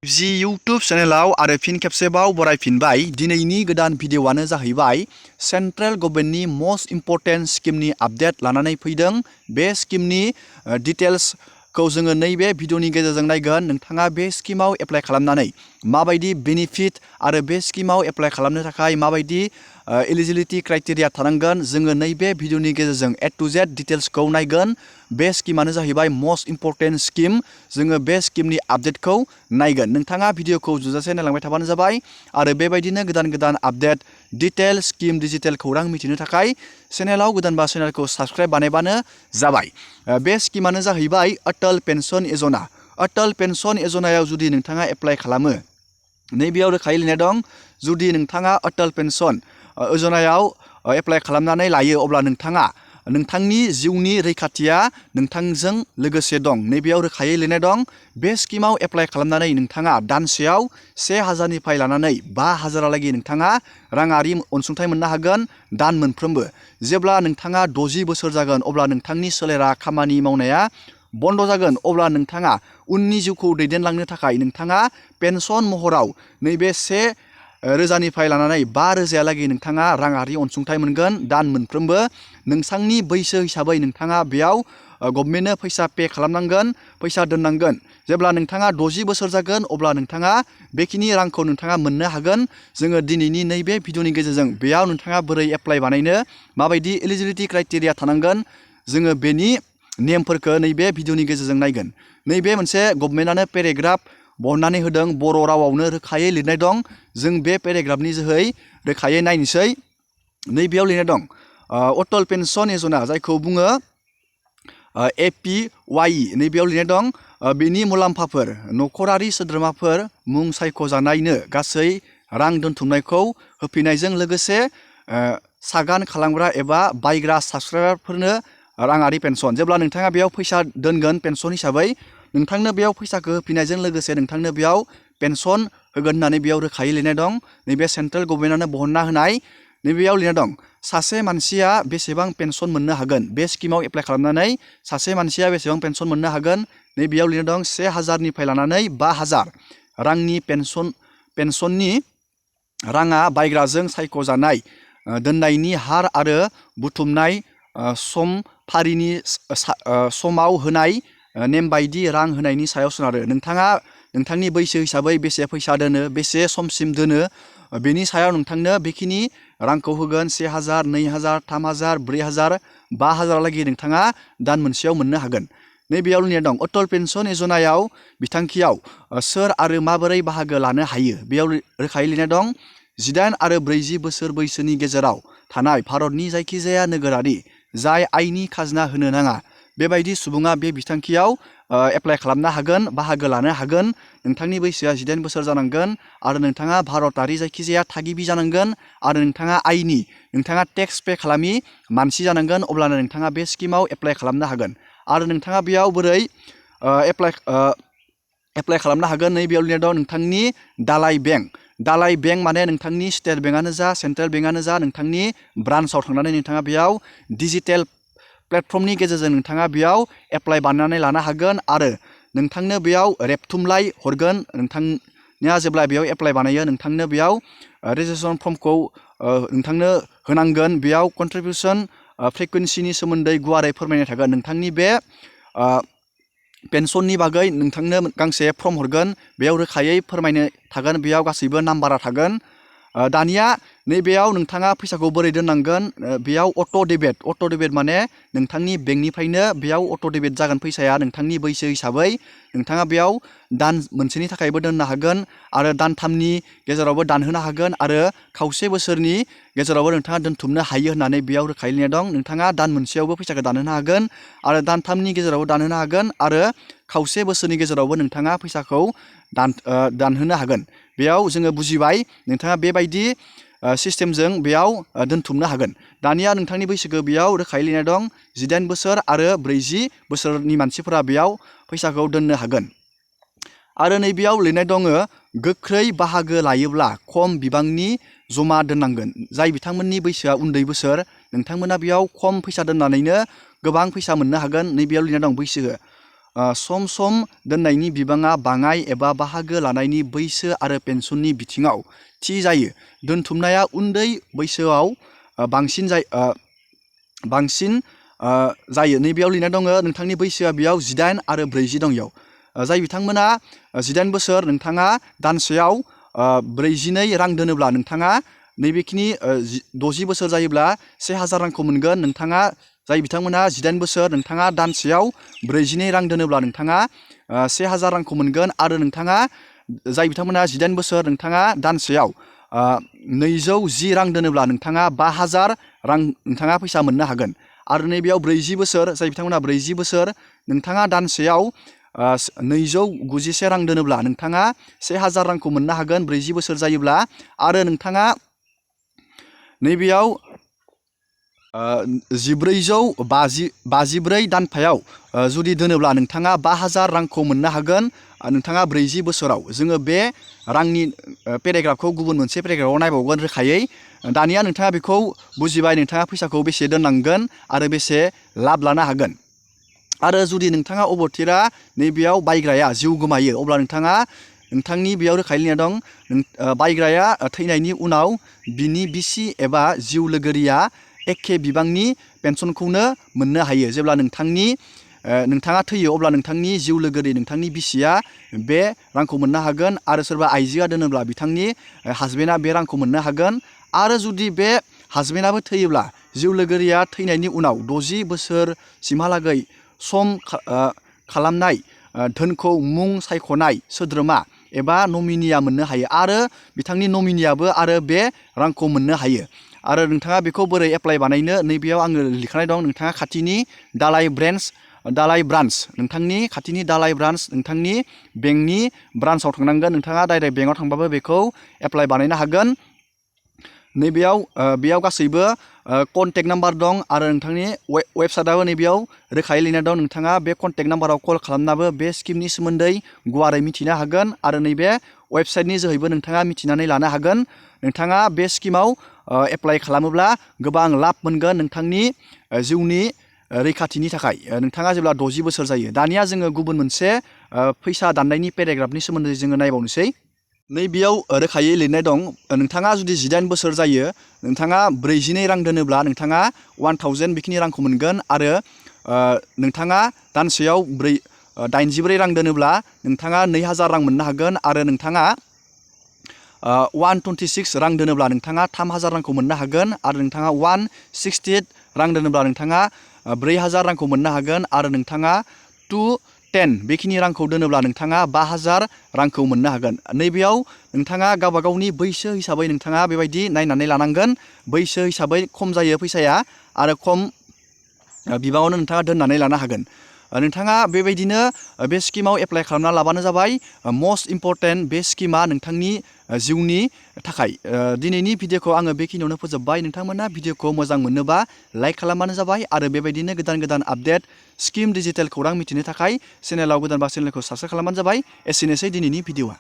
जि YouTube चेनेलाव आरो फिन खेबसेबाव बरायफिनबाय। दिनैनि गोदान भिडिअआनो जाहैबाय सेन्ट्रेल गभर्नमेन्टनि मस्ट इम्पर्टेन्ट स्किमनि आपडेट लानानै फैदों। बे स्किमनि डिटेल्सखौ जोङो नैबे भिडिअनि गेजेरजों नायगोन। नोंथाङा बे स्किमाव एप्लाइ खालामनानै माबायदि बेनिफिट आरो बे स्किमाव एप्लाइ खालामनो थाखाय माबायदि एलिजिबिलिटि क्राइटेरिया थानांगोन, जोङो नैबे भिडिअनि गेजेरजों ए टु जेड डिटेल्सखौ नायगोन। बे स्किमानो जाहैबाय मस्ट इम्पर्टेन्ट स्किम। जोङो बे स्किमनि आपडेटखौ नायगोन। नोंथाङा भिडिअखौ जोजासे नायलांबाय थाबानो जाबाय आरो बेबायदिनो गोदान गोदान आपडेट डिटेल स्किम डिजिटेल खौरां मिथिनो थाखाय चेनेलाव गोदानबा चेनेलखौ साबस्क्राइब बानायबानो जाबाय। बे स्किमानो जाहैबाय अटल पेन्सन यजना। अटल पेन्सन यजनायाव जुदि नोंथाङा एप्लाइ खालामो, नैबेयाव रोखायै लिरनाय दं, जुदि नोंथाङा अटल पेन्सन यजनायाव एप्लाइ खालामनानै लायो अब्ला नोंथांनि जिउनि रैखाथिया नोंथांजों लोगोसे दं। नैबेयाव रोखायै लिरनाय दं, बे स्किमाव एप्लाइ खालामनानै नोंथाङा दानसेयाव 1000 निफ्राय लानानै 5000 नोंथाङा राङारि अनसुंथाइ मोननो हागोन दान मोनफ्रोमबो। जेब्ला नोंथाङा 60 बोसोर जागोन अब्ला नोंथांनि सोलेरा खामानि मावनाया बन्द जागोन, अब्ला नोंथाङा उननि जिउखौ दैदेनलांनो थाखाय नोंथाङा पेन्सन महराव नैबे 1000निफ्राय लानानै 5000 नोंथाङा राङारि अनसुंथाइ मोनगोन दान मोनफ्रोमबो। नोंथांनि बैसो हिसाबै नोंथाङा बेयाव गभर्नमेन्टनो फैसा पे खालामनांगोन, फैसा दोननांगोन। जेब्ला नोंथाङा 60 बोसोर जागोन अब्ला नोंथाङा बेखिनि रांखौ नोंथाङा मोननो हागोन। जोङो दिनैनि नैबे भिडिअनि गेजेरजों बेयाव नोंथाङा बोरै एप्लाइ बानायनो, माबायदि एलिजिबिलिटि क्राइटेरिया थानांगोन, जोङो बेनि नेमफोरखौ नैबे भिडिअनि गेजेरजों नायगोन। नैबे मोनसे गभर्नमेन्टआनो पेराग्राफ बहननानै होदों, बर' रावावनो रोखायै लिरनाय दं। जों बे पेराग्राफनि जोहै रोखायै नायनोसै। नैबेयाव लिरनाय दं, अटल पेन्सन यजना, जायखौ बुङो APY, नैबेयाव लिरनाय दं, बेनि मुलाम्फाफोर। नखरारि सोद्रोमाफोर मुं सायख'जानायनो गासै रां दोनथुमनायखौ होफिननायजों लोगोसे सागान खालामग्रा एबा बायग्रा साबस्क्राइबारफोरनो राङारि पेन्सन। जेब्ला नोंथाङा बेयाव फैसा दोनगोन पेन्सन हिसाबै, नोंथांनो बेयाव फैसाखौ होफिननायजों लोगोसे नोंथांनो बेयाव पेन्सन होगोन होननानै बेयाव रोखायै लिरनाय दं। नैबे सेन्ट्रेल गभर्नमेन्टआनो बहनना होनाय। नैबेयाव लिरनाय दं, सासे मानसिया बेसेबां पेन्सन मोननो हागोन, बे स्किमाव एप्लाइ खालामनानै सासे मानसिया बेसेबां पेन्सन मोननो हागोन। नैबेयाव लिरनाय दं, 1000निफ्राय लानानै 5000 रांनि पेन्सननि राङा बायग्राजों सायख'जानाय दोननायनि हार आरो बुथुमनाय समफारिनि समाव होनाय नेम बायदि रां होनायनि सायाव सोनारो। नोंथाङा नोंथांनि बैसो हिसाबै बेसे फैसा दोनो, बेसे समसिम दोनो, बेनि सायाव नोंथांनो बेखिनि रांखौ होगोन। 1000, 2000, 3000, 4000, 5000 नोंथाङा दान मोनसेयाव मोननो हागोन। नैबेयाव लिरनाय दं, अटल पेन्सन यजनायाव बिथांखियाव सोर आरो माबोरै बाहागो लानो हायो। बेयाव रोखायै लिरनाय दं, 18 आरो 40 बोसोर बैसोनि गेजेराव थानाय भारतनि जायखिजाया नोगोरारि जाय आयनि खाजोना होनो नाङा, बेबायदि सुबुङा बे बिथांखियाव एप्लाइ खालामनो हागोन, बाहागो लानो हागोन। नोंथांनि बैसोआ 18 बोसोर जानांगोन आरो नोंथाङा भारतारि जायखिजाया थागिबि जानांगोन आरो नोंथाङा टेक्स पे खालामि मानसि जानांगोन। अब्लानो नोंथाङा बे स्किमाव एप्लाइ खालामनो हागोन। आरो नोंथाङा बेयाव बोरै एप्लाइ खालामनो हागोन, नैबेयाव लिरनाय दं, नोंथांनि दालाय बेंक माने नोंथांनि स्टेट बेंकआनो जा सेन्ट्रेल बेंकआनो जा, नोंथांनि ब्रान्सआव थांनानै नोंथाङा बेयाव डिजिटेल प्लेटफर्मनि गेजेरजों नोंथाङा बेयाव एप्लाइ बानायनानै लानो हागोन आरो नोंथांनो बेयाव रेबथुमलाइ हरगोन। नोंथांनिया जेब्ला बेयाव एप्लाइ बानायो, नोंथांनो बेयाव रेजिस्ट्रेसन फर्मखौ नोंथांनो होनांगोन। बेयाव कन्ट्रिबिउसन फ्रिकुवेन्सिनि सोमोन्दै गुवारै फोरमायनाय थागोन। नोंथांनि बे पेन्सननि बागै नोंथांनो गांसे फर्म हरगोन, बेयाव रोखायै फोरमायनो थागोन, बेयाव गासैबो नाम्बारा थागोन। दानिया नैबेयाव नोंथाङा फैसाखौ बोरै दोननांगोन, बेयाव अट' डेबिट माने नोंथांनि बेंकनिफ्रायनो बेयाव अट' डेबिट जागोन फैसाया नोंथांनि बैसो हिसाबै। नोंथाङा बेयाव दान मोनसेनि थाखायबो दोननो हागोन आरो दानथामनि गेजेरावबो दानहोनो हागोन आरो खावसे बोसोरनि गेजेरावबो नोंथाङा दोनथुमनो हायो होननानै बेयाव रोखायै लिरनाय दं। नोंथाङा दान मोनसेयावबो फैसाखौ दानहोनो हागोन आरो दानथामनि गेजेरावबो दानहोनो हागोन आरो खावसे बोसोरनि गेजेरावबो नोंथाङा फैसाखौ दानहोनो हागोन। बेयाव जोङो बुजिबाय, नोंथाङा बेबायदि सिस्टेमजों बेयाव दोनथुमनो हागोन। दानिया नोंथांनि बैसोखौ बेयाव रोखायै लिरनाय दं, 18 बोसोर आरो 40 बोसोरनि मानसिफोरा बेयाव फैसाखौ दोननो हागोन। आरो नैबेयाव लिरनाय दङ, गोख्रै बाहागो लायोब्ला खम बिबांनि जमा दोननांगोन। जाय बिथांमोननि बैसोआ उन्दै बोसोर, नोंथांमोना बेयाव खम फैसा दोननानैनो गोबां फैसा मोननो हागोन। नैबेयाव लिरनाय दं, बैसो सम सम दोननायनि बिबाङा बाङाय एबा बाहागो लानायनि बैसो आरो पेन्सननि बिथिङाव थि जायो। दोनथुमनाया उन्दै बैसोआव बांसिन जायो। नैबेयाव लिरनाय दङ नोंथांनि बैसोआ बेयाव 18 आरो 40 दं इयाव। जाय बिथांमोना 18 बोसोर नोंथाङा दानसेयाव 42 रां दोनोब्ला नोंथाङा नैबेखिनि 60 बोसोर जायोब्ला 1000 रांखौ मोनगोन। नोंथाङा जाय बिथांमोना 18 बोसोर नोंथाङा दानसेयाव 42 रां दोनोब्ला नोंथाङा 1000 रांखौ मोनगोन। आरो नोंथाङा जाय बिथांमोना 18 बोसोर नोंथाङा दानसेयाव 210 रां दोनोब्ला नोंथाङा 5000 रां नोंथाङा फैसा मोननो हागोन। आरो नैबेयाव 40 बोसोर जाय बिथांमोना 40 बोसोर नोंथाङा दानसेयाव 291 रां दोनोब्ला नोंथाङा 1000 रांखौ मोननो हागोन 40 बोसोर जायोब्ला। आरो नोंथाङा नैबेयाव 1454 दानफायाव जुदि दोनोब्ला नोंथाङा 5000 रांखौ मोननो हागोन नोंथाङा 40 बोसोराव। जोङो बे रांनि पेराग्राफखौ गुबुन मोनसे पेराग्राफआव नायबावगोन रोखायै। दानिया नोंथाङा बेखौ बुजिबाय नोंथाङा फैसाखौ बेसे दोननांगोन आरो बेसे लाब लानो हागोन। आरो जुदि नोंथाङा अबथिरा नैबेयाव बायग्राया जिउ गोमायो अब्ला नोंथांनि बेयाव रोखायै लिरनाय दं बायग्राया थैनायनि उनाव बिनि बिसि एबा जिउ लोगोरिया एखे बिबांनि पेन्सनखौनो मोननो हायो। जेब्ला नोंथाङा थैयो अब्ला नोंथांनि जिउ लोगोरि नोंथांनि बिसिया बे रांखौ मोननो हागोन। आरो सोरबा आइजोआ दोनोब्ला बिथांनि हासबेन्डआ बे रांखौ मोननो हागोन। आरो जुदि बे हासबेन्डआबो थैयोब्ला जिउ लोगोरिया थैनायनि उनाव 60 बोसोरसिमहालागै सम खालामनाय धोनखौ मुं सायख'नाय सोद्रोमा एबा नमिनिया मोननो हायो। आरो बिथांनि नमिनियाबो आरो बे रांखौ मोननो हायो। आरो नोंथाङा बेखौ बोरै एप्लाइ बानायनो नैबेयाव आङो लिरखानाय दं। नोंथाङा खाथिनि दालाइ ब्रान्स नोंथांनि खाथिनि दालाइ ब्रान्स नोंथांनि बेंकनि ब्रान्सआव थांनांगोन। नोंथाङा डाइरेक्ट बेंकआव थांबाबो बेखौ एप्लाइ बानायनो हागोन। बेयाव गासैबो कन्टेक्ट नाम्बार दं। आरो नोंथांनि वेबसाइटआबो नैबेयाव रोखायै लिरनाय दं। नोंथाङा बे कन्टेक्ट नाम्बाराव कल खालामनाबो बे स्किमनि सोमोन्दै गुवारै मिथिनो हागोन। आरो नैबे वेबसाइटनि जोहैबो नोंथाङा मिथिनानै लानो हागोन। नोंथाङा बे स्किमाव एप्लाइ खालामोब्ला गोबां लाब मोनगोन नोंथांनि जिउनि रैखाथिनि थाखाय नोंथाङा जेब्ला 60 बोसोर जायो। दानिया जोङो गुबुन मोनसे फैसा दाननायनि पेराग्राफनि सोमोन्दै जोङो नायबावनोसै। नैबेयाव रोखायै लिरनाय दं नोंथाङा जुदि 18 बोसोर जायो नोंथाङा 42 रां दोनोब्ला नोंथाङा 1000 बेखिनि रांखौ मोनगोन। आरो नोंथाङा दानसेयाव 84 रां दोनोब्ला नोंथाङा 2000 रां मोननो हागोन। आरो नोंथाङा 126 रां दोनोब्ला नोंथाङा 3000 रांखौ मोननो हागोन। आरो नोंथाङा 168 रां दोनोब्ला नोंथाङा 4000 रांखौ मोननो हागोन। आरो नोंथाङा 210 बेखिनि रांखौ दोनोब्ला नोंथाङा 5000 रांखौ मोननो हागोन। नैबेयाव नोंथाङा गावबा गावनि बैसो हिसाबै नोंथाङा बेबायदि नायनानै लानांगोन। बैसो हिसाबै खम जायो फैसाया आरो खम बिबाङावनो नोंथाङा दोननानै लानो हागोन। नोंथाङा बेबायदिनो बे स्किमाव एप्लाइ खालामना लाबानो जाबाय। मस्ट इम्परटेन्ट बे स्किमा नोंथांनि जिउनि थाखाय। दिनैनि भिडिअखौ आङो बेखिनियावनो फोजोबबाय। नोंथांमोना भिडिअखौ मोजां मोनोबा लाइक खालामबानो जाबाय। आरो बेबायदिनो गोदान गोदान आपडेट स्किम डिजिटेल खौरां मिथिनो थाखाय चेनेलाव गोदानबा चेनेलखौ साबस्क्राइब खालामबानो जाबाय। एसेनोसै दिनैनि भिडिअआ।